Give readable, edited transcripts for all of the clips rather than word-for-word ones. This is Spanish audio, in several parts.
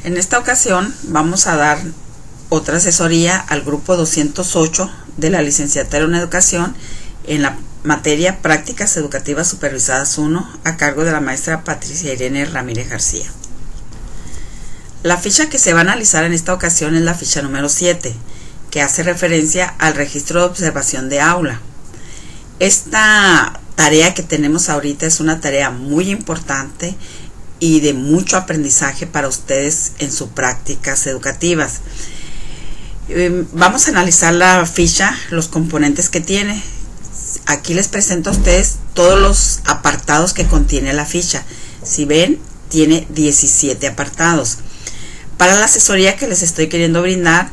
En esta ocasión vamos a dar otra asesoría al grupo 208 de la licenciatura en educación en la materia Prácticas Educativas Supervisadas 1 a cargo de la maestra Patricia Irene Ramírez García. La ficha que se va a analizar en esta ocasión es la ficha número 7, que hace referencia al registro de observación de aula. Esta tarea que tenemos ahorita es una tarea muy importante y de mucho aprendizaje para ustedes en sus prácticas educativas. Vamos a analizar la ficha, los componentes que tiene. Aquí les presento a ustedes todos los apartados que contiene la ficha. Si ven, tiene 17 apartados. Para la asesoría que les estoy queriendo brindar,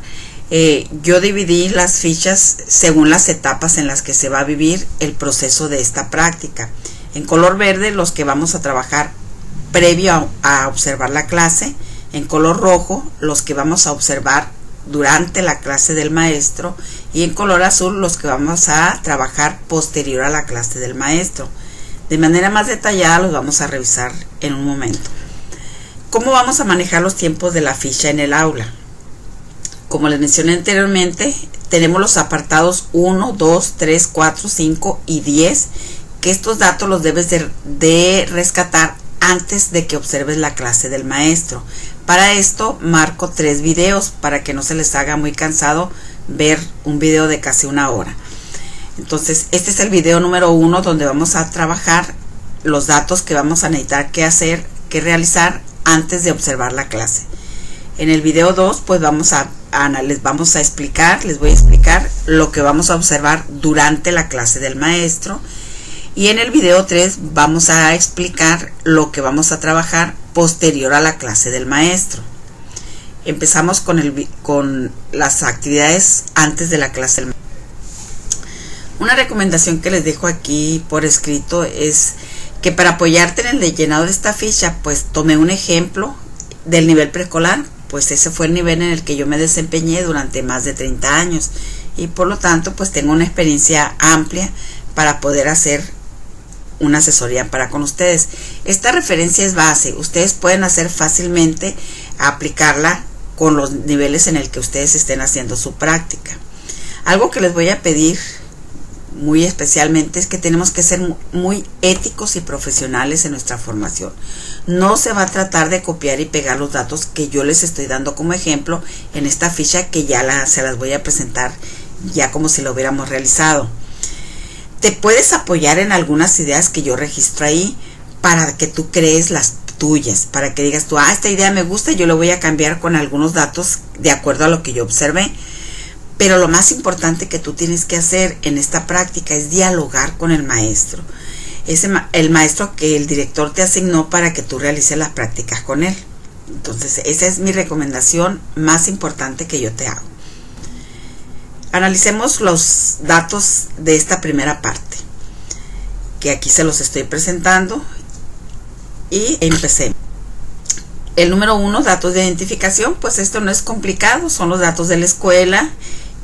yo dividí las fichas según las etapas en las que se va a vivir el proceso de esta práctica. En color verde, los que vamos a trabajar previo a observar la clase. En color rojo, los que vamos a observar durante la clase del maestro, y en color azul los que vamos a trabajar posterior a la clase del maestro. De manera más detallada los vamos a revisar en un momento. ¿Cómo vamos a manejar los tiempos de la ficha en el aula? Como les mencioné anteriormente, tenemos los apartados 1, 2, 3, 4, 5 y 10, que estos datos los debes de rescatar antes de que observes la clase del maestro. Para esto marco 3 videos para que no se les haga muy cansado ver un video de casi una hora. Entonces, este es el video número 1 donde vamos a trabajar los datos que vamos a necesitar que realizar antes de observar la clase. En el video 2 pues les voy a explicar lo que vamos a observar durante la clase del maestro. Y en el video 3 vamos a explicar lo que vamos a trabajar posterior a la clase del maestro. Empezamos con las actividades antes de la clase del maestro. Una recomendación que les dejo aquí por escrito es que para apoyarte en el llenado de esta ficha, pues tomé un ejemplo del nivel preescolar, pues ese fue el nivel en el que yo me desempeñé durante más de 30 años y por lo tanto pues tengo una experiencia amplia para poder hacer una asesoría para con ustedes. Esta referencia es base, ustedes pueden hacer fácilmente aplicarla con los niveles en el que ustedes estén haciendo su práctica. Algo que les voy a pedir muy especialmente es que tenemos que ser muy éticos y profesionales en nuestra formación. No se va a tratar de copiar y pegar los datos que yo les estoy dando como ejemplo en esta ficha que ya se las voy a presentar ya como si lo hubiéramos realizado. Te puedes apoyar en algunas ideas que yo registro ahí para que tú crees las tuyas, para que digas tú, esta idea me gusta, yo lo voy a cambiar con algunos datos de acuerdo a lo que yo observé. Pero lo más importante que tú tienes que hacer en esta práctica es dialogar con el maestro. El maestro que el director te asignó para que tú realices las prácticas con él. Entonces, esa es mi recomendación más importante que yo te hago. Analicemos los datos de esta primera parte, que aquí se los estoy presentando, y empecemos. El número 1, datos de identificación, pues esto no es complicado, son los datos de la escuela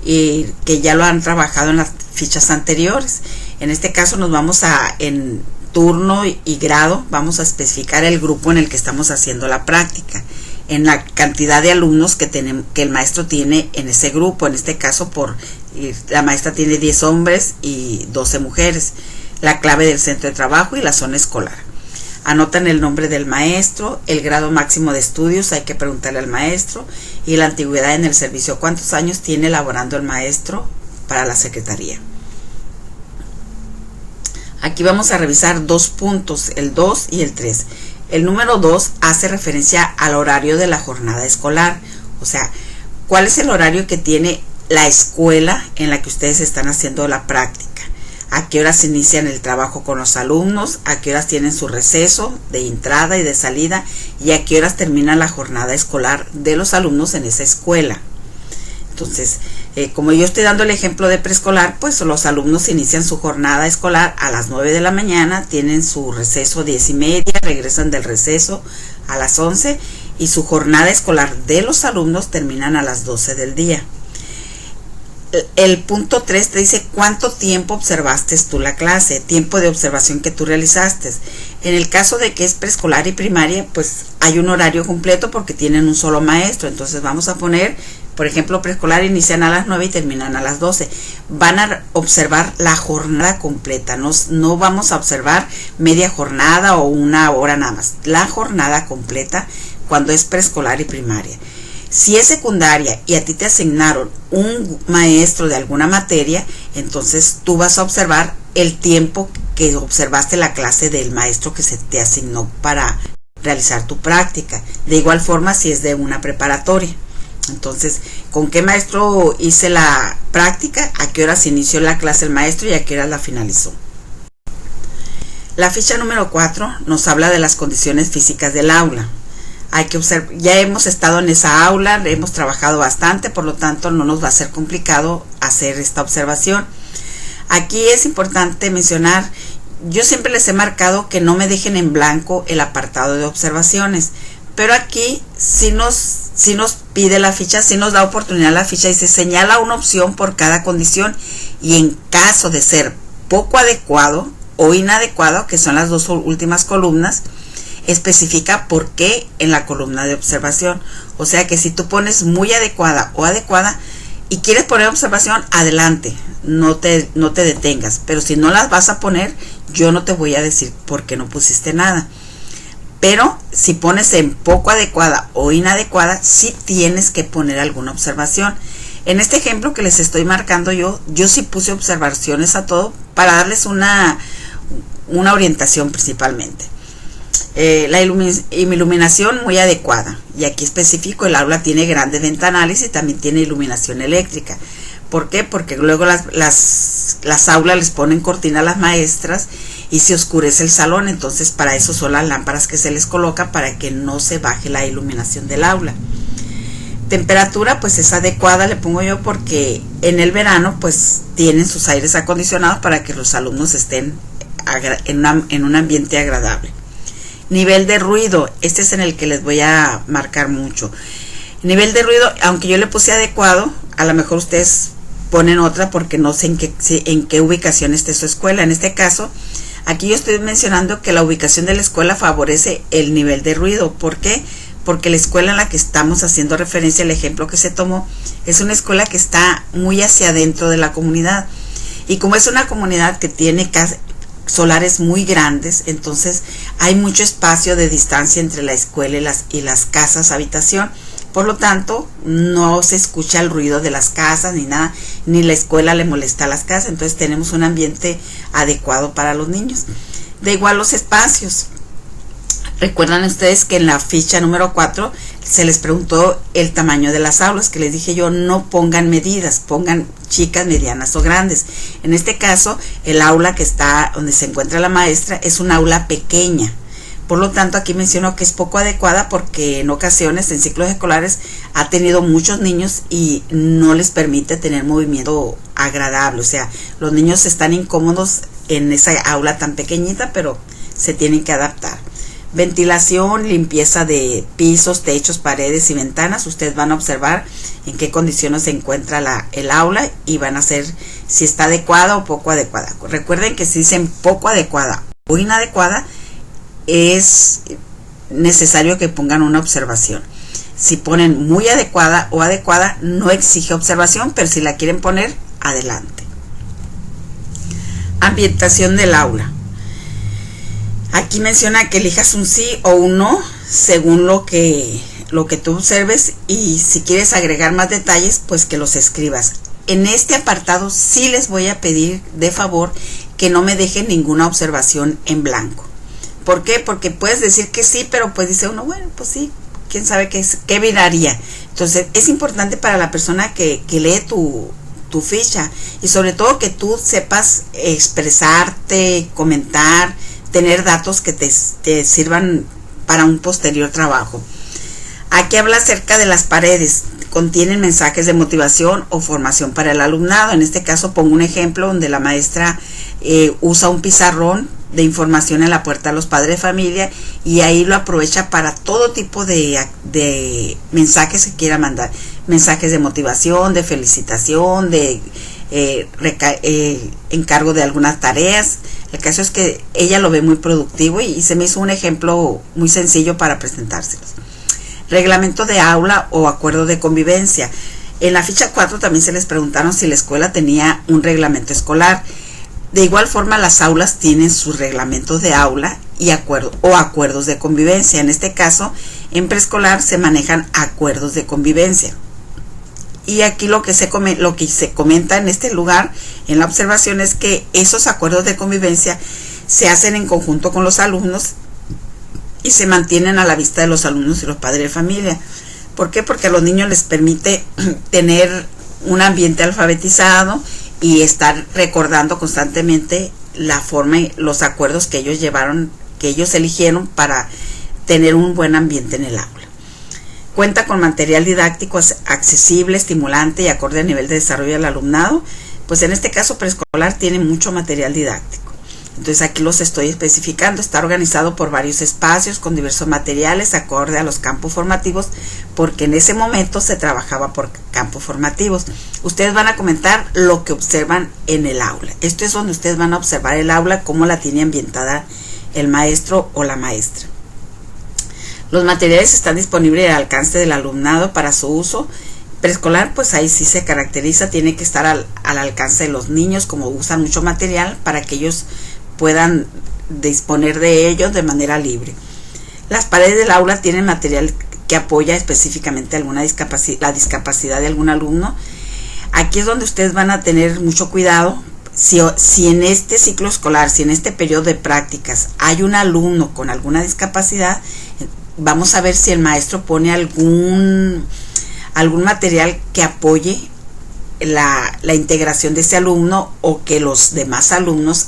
y que ya lo han trabajado en las fichas anteriores. En este caso nos vamos en turno y grado, vamos a especificar el grupo en el que estamos haciendo la práctica, en la cantidad de alumnos que el maestro tiene en ese grupo. En este caso la maestra tiene 10 hombres y 12 mujeres, la clave del centro de trabajo y la zona escolar. Anotan el nombre del maestro, el grado máximo de estudios, hay que preguntarle al maestro, y la antigüedad en el servicio, cuántos años tiene laborando el maestro para la secretaría. Aquí vamos a revisar 2 puntos, el 2 y el 3. El número 2 hace referencia al horario de la jornada escolar, o sea, cuál es el horario que tiene la escuela en la que ustedes están haciendo la práctica. A qué horas inician el trabajo con los alumnos, a qué horas tienen su receso de entrada y de salida, y a qué horas termina la jornada escolar de los alumnos en esa escuela. Entonces, como yo estoy dando el ejemplo de preescolar, pues los alumnos inician su jornada escolar a las 9 de la mañana, tienen su receso 10:30, regresan del receso a las 11 y su jornada escolar de los alumnos terminan a las 12 del día. El punto 3 te dice cuánto tiempo observaste tú la clase, tiempo de observación que tú realizaste. En el caso de que es preescolar y primaria, pues hay un horario completo porque tienen un solo maestro. Entonces vamos a poner, por ejemplo, preescolar inician a las 9 y terminan a las 12. Van a observar la jornada completa, no vamos a observar media jornada o una hora nada más. La jornada completa cuando es preescolar y primaria. Si es secundaria y a ti te asignaron un maestro de alguna materia, entonces tú vas a observar el tiempo que observaste la clase del maestro que se te asignó para realizar tu práctica. De igual forma si es de una preparatoria. Entonces, ¿con qué maestro hice la práctica? ¿A qué horas inició la clase el maestro y a qué horas la finalizó? La ficha número 4 nos habla de las condiciones físicas del aula. Hay que observar, ya hemos estado en esa aula, hemos trabajado bastante, por lo tanto no nos va a ser complicado hacer esta observación. Aquí es importante mencionar, yo siempre les he marcado que no me dejen en blanco el apartado de observaciones, pero aquí sí nos pide la ficha, sí nos da oportunidad la ficha y se señala una opción por cada condición, y en caso de ser poco adecuado o inadecuado, que son las dos últimas columnas, especifica por qué en la columna de observación. O sea que si tú pones muy adecuada o adecuada y quieres poner observación, adelante, no te detengas, pero si no las vas a poner, yo no te voy a decir por qué no pusiste nada. Pero si pones en poco adecuada o inadecuada, sí tienes que poner alguna observación. En este ejemplo que les estoy marcando yo sí puse observaciones a todo para darles una orientación principalmente. La iluminación muy adecuada, y aquí especifico, el aula tiene grandes ventanales y también tiene iluminación eléctrica. ¿Por qué? Porque luego las aulas les ponen cortina a las maestras y se oscurece el salón, entonces para eso son las lámparas que se les coloca para que no se baje la iluminación del aula. Temperatura pues es adecuada, le pongo yo, porque en el verano pues tienen sus aires acondicionados para que los alumnos estén en un ambiente agradable. Nivel de ruido, este es en el que les voy a marcar mucho. Nivel de ruido, aunque yo le puse adecuado, a lo mejor ustedes ponen otra porque no sé en qué ubicación esté su escuela. En este caso, aquí yo estoy mencionando que la ubicación de la escuela favorece el nivel de ruido. ¿Por qué? Porque la escuela en la que estamos haciendo referencia, el ejemplo que se tomó, es una escuela que está muy hacia adentro de la comunidad. Y como es una comunidad que tiene solares muy grandes, entonces hay mucho espacio de distancia entre la escuela y las casas habitación. Por lo tanto, no se escucha el ruido de las casas ni nada, ni la escuela le molesta a las casas. Entonces tenemos un ambiente adecuado para los niños. De igual los espacios. Recuerdan ustedes que en la ficha número 4 se les preguntó el tamaño de las aulas, que les dije yo, no pongan medidas, pongan chicas, medianas o grandes. En este caso, el aula que está donde se encuentra la maestra es un aula pequeña. Por lo tanto, aquí menciono que es poco adecuada porque en ocasiones en ciclos escolares ha tenido muchos niños y no les permite tener movimiento agradable. O sea, los niños están incómodos en esa aula tan pequeñita, pero se tienen que adaptar. Ventilación, limpieza de pisos, techos, paredes y ventanas. Ustedes van a observar en qué condiciones se encuentra el aula y van a hacer si está adecuada o poco adecuada. Recuerden que si dicen poco adecuada o inadecuada, es necesario que pongan una observación. Si ponen muy adecuada o adecuada, no exige observación, pero si la quieren poner, adelante. Ambientación del aula. Aquí menciona que elijas un sí o un no según lo que tú observes, y si quieres agregar más detalles, pues que los escribas. En este apartado sí les voy a pedir de favor que no me dejen ninguna observación en blanco. ¿Por qué? Porque puedes decir que sí, pero pues dice uno, bueno, pues sí, quién sabe qué miraría. Entonces es importante para la persona que lee tu ficha, y sobre todo que tú sepas expresarte, comentar, tener datos que te sirvan para un posterior trabajo. Aquí habla acerca de las paredes, contienen mensajes de motivación o formación para el alumnado. En este caso pongo un ejemplo donde la maestra usa un pizarrón de información en la puerta a los padres de familia, y ahí lo aprovecha para todo tipo de mensajes que quiera mandar, mensajes de motivación, de felicitación, de encargo de algunas tareas. El caso es que ella lo ve muy productivo y se me hizo un ejemplo muy sencillo para presentárselos. Reglamento de aula o acuerdo de convivencia. En la ficha 4 también se les preguntaron si la escuela tenía un reglamento escolar. De igual forma, las aulas tienen sus reglamentos de aula y acuerdos de convivencia. En este caso, en preescolar se manejan acuerdos de convivencia. Y aquí lo que se comenta en este lugar, en la observación, es que esos acuerdos de convivencia se hacen en conjunto con los alumnos y se mantienen a la vista de los alumnos y los padres de familia. ¿Por qué? Porque a los niños les permite tener un ambiente alfabetizado y estar recordando constantemente la forma y los acuerdos que ellos llevaron, que ellos eligieron para tener un buen ambiente en el aula. Cuenta con material didáctico accesible, estimulante y acorde al nivel de desarrollo del alumnado. Pues en este caso preescolar tiene mucho material didáctico. Entonces aquí los estoy especificando. Está organizado por varios espacios con diversos materiales acorde a los campos formativos, porque en ese momento se trabajaba por campos formativos. Ustedes van a comentar lo que observan en el aula. Esto es donde ustedes van a observar el aula, cómo la tiene ambientada el maestro o la maestra. Los materiales están disponibles al alcance del alumnado para su uso. Preescolar, pues ahí sí se caracteriza, tiene que estar al alcance de los niños, como usan mucho material, para que ellos puedan disponer de ellos de manera libre. Las paredes del aula tienen material que apoya específicamente la discapacidad de algún alumno. Aquí es donde ustedes van a tener mucho cuidado. Si en este ciclo escolar, si en este periodo de prácticas hay un alumno con alguna discapacidad, vamos a ver si el maestro pone algún material que apoye la integración de ese alumno, o que los demás alumnos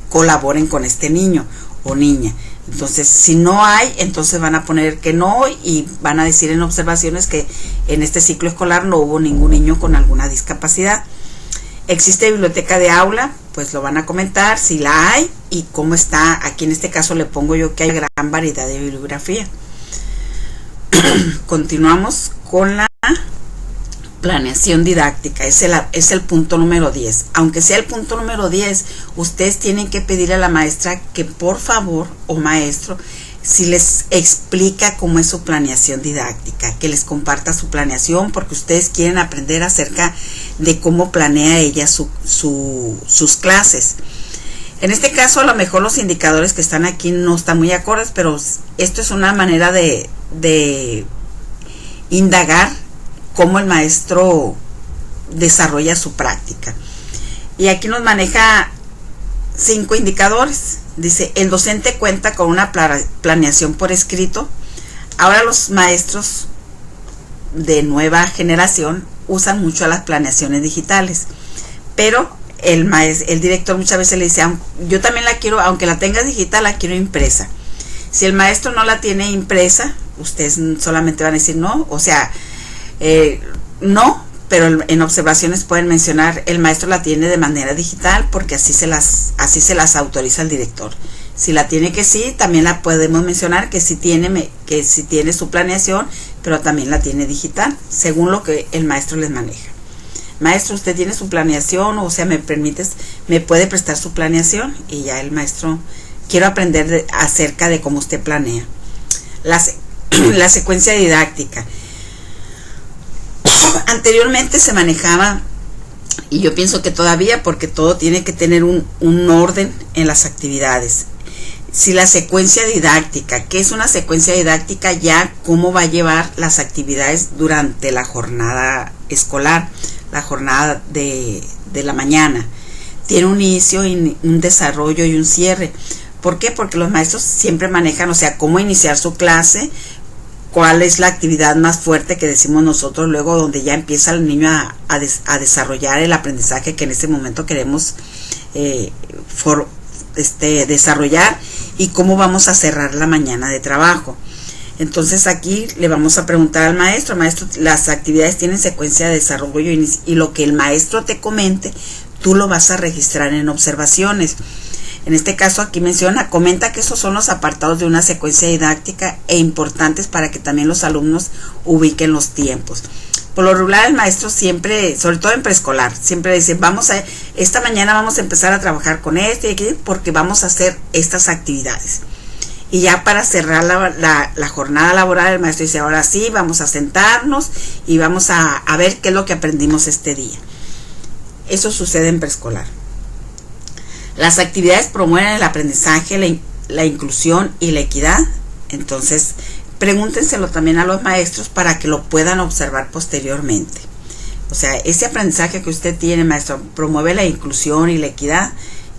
colaboren con este niño o niña. Entonces, si no hay, entonces van a poner que no, y van a decir en observaciones que en este ciclo escolar no hubo ningún niño con alguna discapacidad. ¿Existe biblioteca de aula? Pues lo van a comentar si la hay y cómo está. Aquí en este caso le pongo yo que hay gran variedad de bibliografía. Continuamos con la planeación didáctica. Es el punto número 10. Aunque sea el punto número 10, ustedes tienen que pedirle a la maestra que por favor, o maestro, si les explica cómo es su planeación didáctica, que les comparta su planeación, porque ustedes quieren aprender acerca de cómo planea ella sus clases. En este caso, a lo mejor los indicadores que están aquí no están muy acordes, pero esto es una manera de indagar cómo el maestro desarrolla su práctica. Y aquí nos maneja 5 indicadores. Dice, el docente cuenta con una planeación por escrito. Ahora los maestros de nueva generación usan mucho las planeaciones digitales, pero el director muchas veces le dice, yo también la quiero, aunque la tengas digital, la quiero impresa. Si el maestro no la tiene impresa, ustedes solamente van a decir no, o sea, no, pero en observaciones pueden mencionar, el maestro la tiene de manera digital, porque así se las autoriza el director. Si la tiene que sí, también la podemos mencionar que sí tiene su planeación, pero también la tiene digital, según lo que el maestro les maneja. Maestro, usted tiene su planeación, o sea, me puede prestar su planeación, y ya el maestro, quiero aprender acerca de cómo usted planea. La secuencia didáctica. Anteriormente se manejaba, y yo pienso que todavía, porque todo tiene que tener un orden en las actividades. Si la secuencia didáctica, ¿qué es una secuencia didáctica? Ya cómo va a llevar las actividades durante la jornada escolar, la jornada de la mañana. Tiene un inicio, un desarrollo y un cierre. ¿Por qué? Porque los maestros siempre manejan, o sea, cómo iniciar su clase, cuál es la actividad más fuerte que decimos nosotros, luego donde ya empieza el niño a desarrollar el aprendizaje que en ese momento queremos desarrollar, y cómo vamos a cerrar la mañana de trabajo. Entonces aquí le vamos a preguntar al maestro, las actividades tienen secuencia de desarrollo, y lo que el maestro te comente, tú lo vas a registrar en observaciones. En este caso aquí comenta que esos son los apartados de una secuencia didáctica e importantes para que también los alumnos ubiquen los tiempos. Por lo regular el maestro siempre, sobre todo en preescolar, siempre dice, esta mañana vamos a empezar a trabajar con esto y aquí porque vamos a hacer estas actividades. Y ya para cerrar la jornada laboral, el maestro dice, ahora sí, vamos a sentarnos y vamos a ver qué es lo que aprendimos este día. Eso sucede en preescolar. Las actividades promueven el aprendizaje, la inclusión y la equidad. Entonces, pregúntenselo también a los maestros para que lo puedan observar posteriormente. O sea, ese aprendizaje que usted tiene, maestro, promueve la inclusión y la equidad.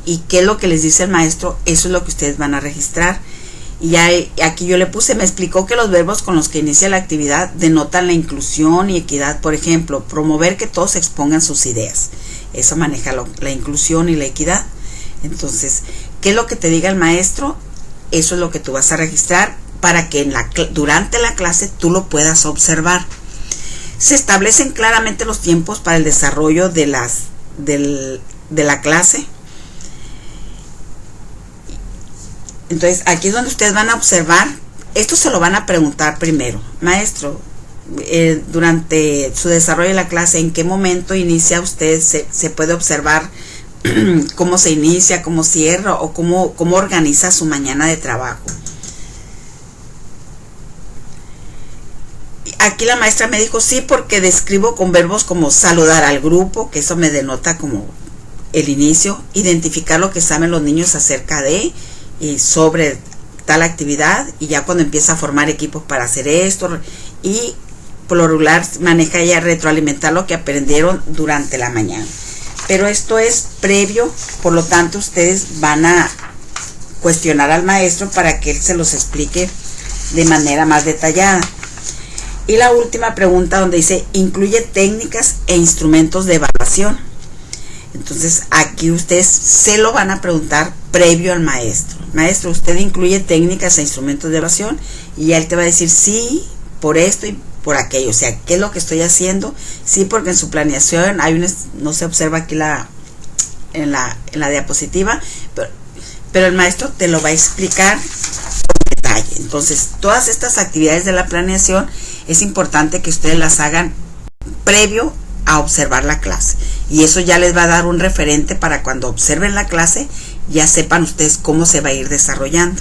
¿Y qué es lo que les dice el maestro? Eso es lo que ustedes van a registrar. Y ya aquí yo le puse, me explicó que los verbos con los que inicia la actividad denotan la inclusión y equidad. Por ejemplo, promover que todos expongan sus ideas. Eso maneja la inclusión y la equidad. Entonces, ¿qué es lo que te diga el maestro? Eso es lo que tú vas a registrar para que durante la clase tú lo puedas observar. Se establecen claramente los tiempos para el desarrollo de la clase. Entonces, aquí es donde ustedes van a observar. Esto se lo van a preguntar primero. Maestro, durante su desarrollo de la clase, ¿en qué momento inicia usted? Se puede observar cómo se inicia, cómo cierra o cómo organiza su mañana de trabajo. Aquí la maestra me dijo, sí, porque describo con verbos como saludar al grupo, que eso me denota como el inicio, identificar lo que saben los niños acerca de y sobre tal actividad, y ya cuando empieza a formar equipos para hacer esto, y por lo regular maneja ella retroalimentar lo que aprendieron durante la mañana. Pero esto es previo, por lo tanto ustedes van a cuestionar al maestro para que él se los explique de manera más detallada. Y la última pregunta donde dice, incluye técnicas e instrumentos de evaluación. Entonces aquí ustedes se lo van a preguntar previo al maestro. Maestro, ¿usted incluye técnicas e instrumentos de evaluación? Y él te va a decir, sí, por esto y por aquello. O sea, ¿qué es lo que estoy haciendo? Sí, porque en su planeación no se observa aquí en la diapositiva, pero el maestro te lo va a explicar con detalle. Entonces, todas estas actividades de la planeación es importante que ustedes las hagan previo a observar la clase, y eso ya les va a dar un referente para cuando observen la clase ya sepan ustedes cómo se va a ir desarrollando.